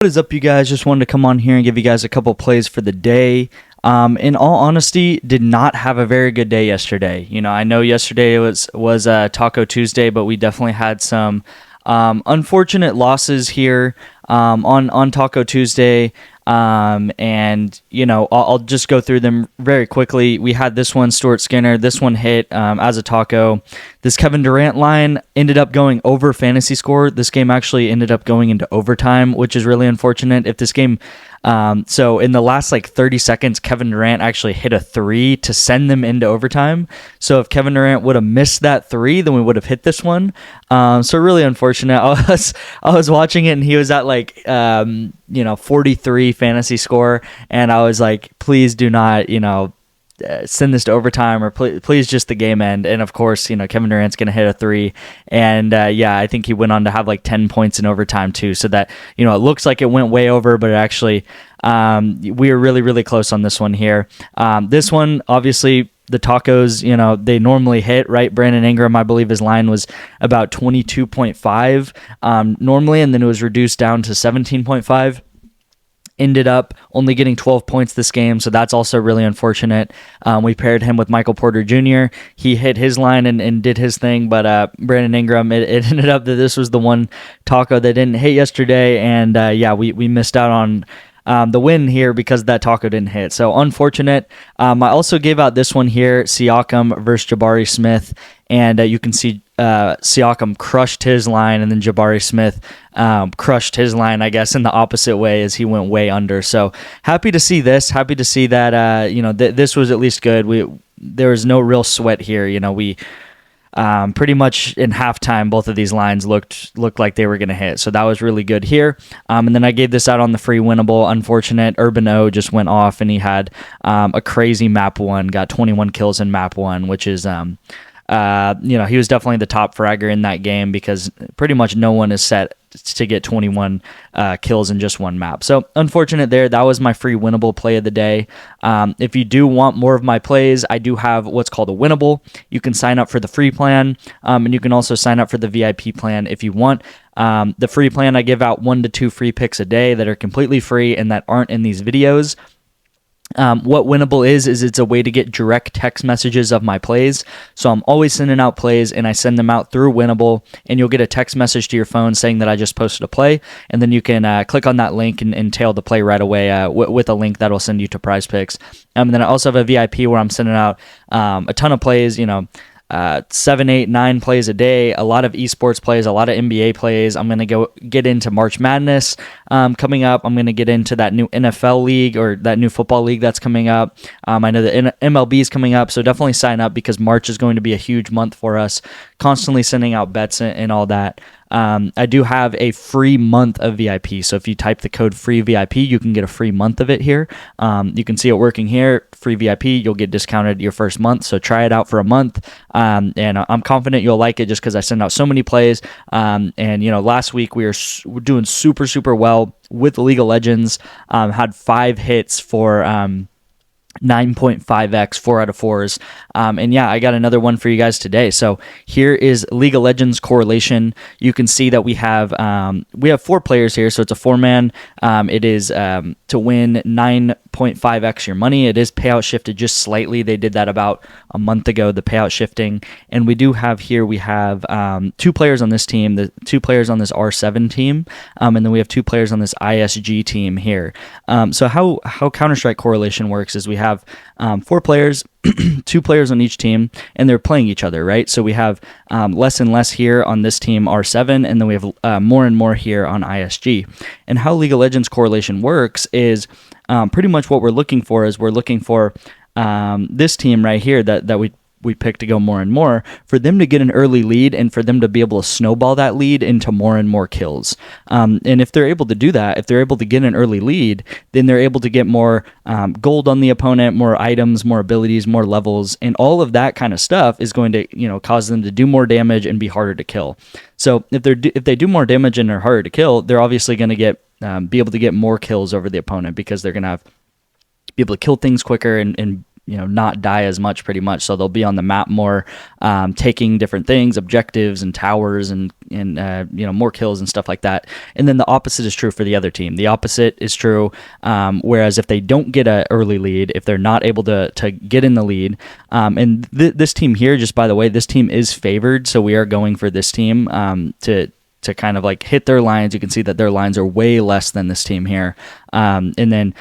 What is up, you guys? Just wanted to come on here and give you guys a couple plays for the day. In all honesty, did not have a very good day yesterday. I know yesterday was Taco Tuesday, but we definitely had some unfortunate losses here on Taco Tuesday. I'll just go through them very quickly. We had this one, Stuart Skinner. This one hit as a taco. This Kevin Durant line ended up going over fantasy score. This game actually ended up going into overtime, which is really unfortunate. If this game, so in the last 30 seconds, Kevin Durant actually hit a three to send them into overtime. So if Kevin Durant would have missed that three, then we would have hit this one. So really unfortunate. I was watching it and he was at 43 fantasy score, and I was like, please do not, send this to overtime, or please just the game end. And of course, Kevin Durant's going to hit a three, and I think he went on to have 10 points in overtime too. So that, it looks like it went way over, but it actually, we were really, really close on this one here. This one, obviously, the tacos, they normally hit, right? Brandon Ingram, I believe his line was about 22.5 normally, and then it was reduced down to 17.5. Ended up only getting 12 points this game, so that's also really unfortunate. We paired him with Michael Porter Jr. He hit his line and did his thing, but Brandon Ingram, it ended up that this was the one taco that didn't hit yesterday, and we missed out on the win here because that taco didn't hit. So unfortunate. I also gave out this one here, Siakam versus Jabari Smith, and you can see Siakam crushed his line, and then Jabari Smith crushed his line, I guess, in the opposite way as he went way under. So happy to see this. Happy to see that this was at least good. There was no real sweat here. We pretty much in halftime, both of these lines looked like they were going to hit. So that was really good here. And then I gave this out on the free winnable. Unfortunate, Urban O just went off, and he had a crazy map one, got 21 kills in map one, which is he was definitely the top fragger in that game because pretty much no one is set to get 21 kills in just one map. So unfortunate there. That was my free winnable play of the day. If you do want more of my plays, I do have what's called a winnable. You can sign up for the free plan, and you can also sign up for the VIP plan if you want. The free plan, I give out 1 to 2 free picks a day that are completely free and that aren't in these videos. What Winnable is it's a way to get direct text messages of my plays. So I'm always sending out plays, and I send them out through Winnable, and you'll get a text message to your phone saying that I just posted a play, and then you can click on that link and tail the play right away with a link that'll send you to PrizePicks. And then I also have a VIP where I'm sending out a ton of plays, 7, 8, 9 plays a day, a lot of eSports plays, a lot of NBA plays. I'm going to get into March Madness coming up. I'm going to get into that new NFL league or that new football league that's coming up. I know the MLB is coming up, so definitely sign up because March is going to be a huge month for us, constantly sending out bets and all that. I do have a free month of VIP, so if you type the code free VIP, you can get a free month of it here. You can see it working here. Free VIP, you'll get discounted your first month, so try it out for a month. And I'm confident you'll like it just because I send out so many plays. Last week we were doing super, super well with League of Legends. Had 5 hits for 9.5x, 4 out of 4s. I got another one for you guys today. So here is League of Legends correlation. You can see that we have 4 players here, so it's a 4-man. It is to win 9.5x your money. It is payout shifted just slightly. They did that about a month ago, the payout shifting. And we do have here, we have 2 players on this team, the 2 players on this R7 team, and then we have 2 players on this ISG team here. So how Counter-Strike correlation works is we have 4 players, 2 players on each team, and they're playing each other, right? So we have less and less here on this team R7, and then we have more and more here on ISG. And how League of Legends correlation works is pretty much what we're looking for is we're looking for this team right here that we pick to go more and more, for them to get an early lead and for them to be able to snowball that lead into more and more kills. And if they're able to do that, if they're able to get an early lead, then they're able to get more gold on the opponent, more items, more abilities, more levels, and all of that kind of stuff is going to cause them to do more damage and be harder to kill. So if they do more damage and are harder to kill, they're obviously going to be able to get more kills over the opponent because they're going to be able to kill things quicker and not die as much pretty much. So they'll be on the map more, taking different things, objectives and towers and more kills and stuff like that. And then the opposite is true for the other team. The opposite is true, whereas if they don't get an early lead, if they're not able to get in the lead, and this team here, just by the way, this team is favored, so we are going for this team to kind of like hit their lines. You can see that their lines are way less than this team here. And then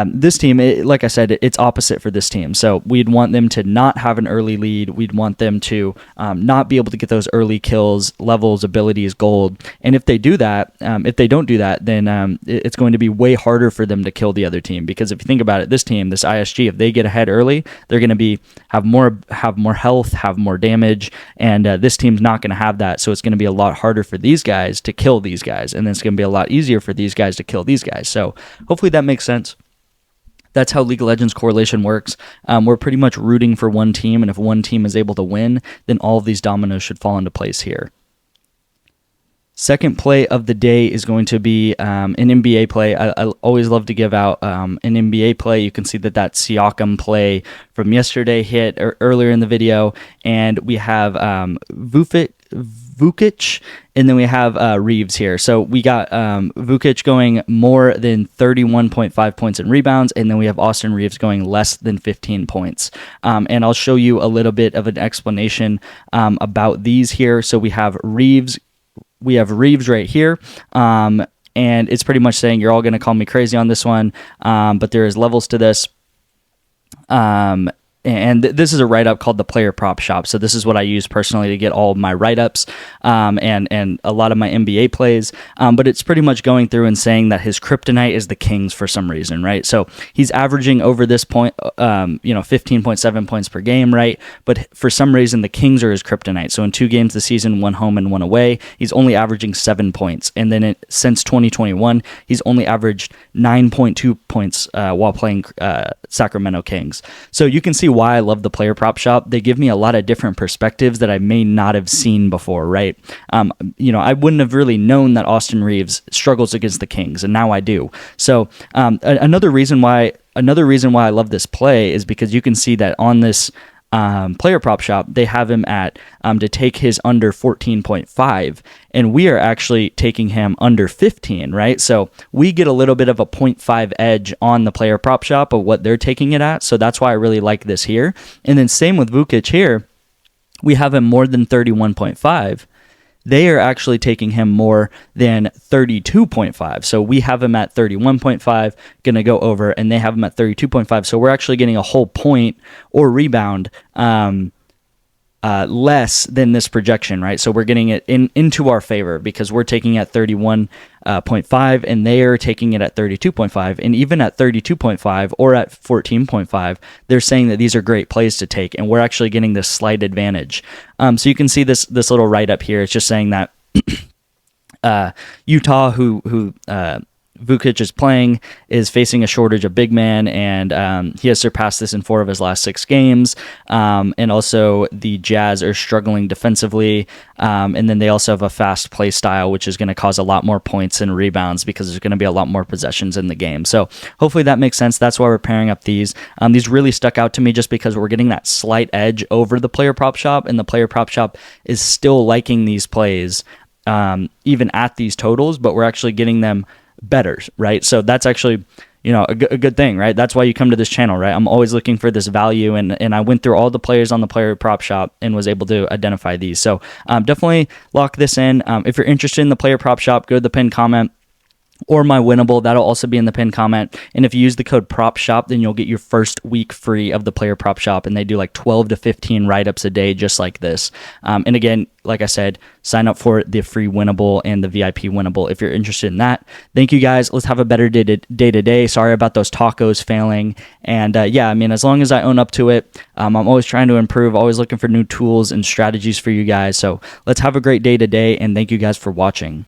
this team, like I said, it's opposite for this team. So we'd want them to not have an early lead. We'd want them to not be able to get those early kills, levels, abilities, gold. And if they do that, if they don't do that, then it's going to be way harder for them to kill the other team. Because if you think about it, this team, this ISG, if they get ahead early, they're going to have more health, have more damage, and this team's not going to have that. So it's going to be a lot harder for these guys to kill these guys, and then it's going to be a lot easier for these guys to kill these guys. So hopefully that makes sense. That's how League of Legends correlation works. We're pretty much rooting for one team, and if one team is able to win, then all of these dominoes should fall into place here. Second play of the day is going to be an NBA play. I always love to give out an NBA play. You can see that Siakam play from yesterday hit earlier in the video, and we have Vukic, and then we have Reeves here. So we got Vukic going more than 31.5 points in rebounds, and then we have Austin Reeves going less than 15 points. And I'll show you a little bit of an explanation about these here. So we have Reeves right here. And it's pretty much saying you're all going to call me crazy on this one, but there is levels to this. And this is a write-up called the Player Prop Shop. So this is what I use personally to get all of my write-ups and a lot of my NBA plays. But it's pretty much going through and saying that his kryptonite is the Kings for some reason, right? So he's averaging over this point, 15.7 points per game, right? But for some reason, the Kings are his kryptonite. So in 2 games this season, 1 home and 1 away, he's only averaging 7 points. And then since 2021, he's only averaged 9.2 points while playing Sacramento Kings. So you can see why I love the Player Prop Shop. They give me a lot of different perspectives that I may not have seen before, right? I wouldn't have really known that Austin Reeves struggles against the Kings, and now I do. So another reason why I love this play is because you can see that on this Player Prop Shop, they have him at to take his under 14.5, and we are actually taking him under 15, right? So we get a little bit of a 0.5 edge on the Player Prop Shop of what they're taking it at, so that's why I really like this here. And then same with Vukic here, we have him more than 31.5. They are actually taking him more than 32.5. So we have him at 31.5, going to go over, and they have him at 32.5. So we're actually getting a whole point or rebound less than this projection, right? So we're getting it into our favor because we're taking it at 31.5 and they are taking it at 32.5. And even at 32.5 or at 14.5, they're saying that these are great plays to take, and we're actually getting this slight advantage. So you can see this little write-up here. It's just saying that Utah, who Vukic is playing, is facing a shortage of big man, and he has surpassed this in 4 of his last 6 games. And also the Jazz are struggling defensively, and then they also have a fast play style, which is going to cause a lot more points and rebounds because there's going to be a lot more possessions in the game. So hopefully that makes sense. That's why we're pairing up these. These really stuck out to me just because we're getting that slight edge over the Player Prop Shop, and the Player Prop Shop is still liking these plays even at these totals, but we're actually getting them better, right? So that's actually, a good thing, right? That's why you come to this channel, right? I'm always looking for this value, and I went through all the players on the Player Prop Shop and was able to identify these. So definitely lock this in. If you're interested in the Player Prop Shop, go to the pinned comment, or my winnable, that'll also be in the pinned comment. And if you use the code PROPSHOP, then you'll get your first week free of the Player Prop Shop, and they do like 12 to 15 write-ups a day just like this. And again, like I said, sign up for the free winnable and the VIP winnable if you're interested in that. Thank you guys. Let's have a better day today. Sorry about those tacos failing. And as long as I own up to it, I'm always trying to improve, always looking for new tools and strategies for you guys. So let's have a great day today, and thank you guys for watching.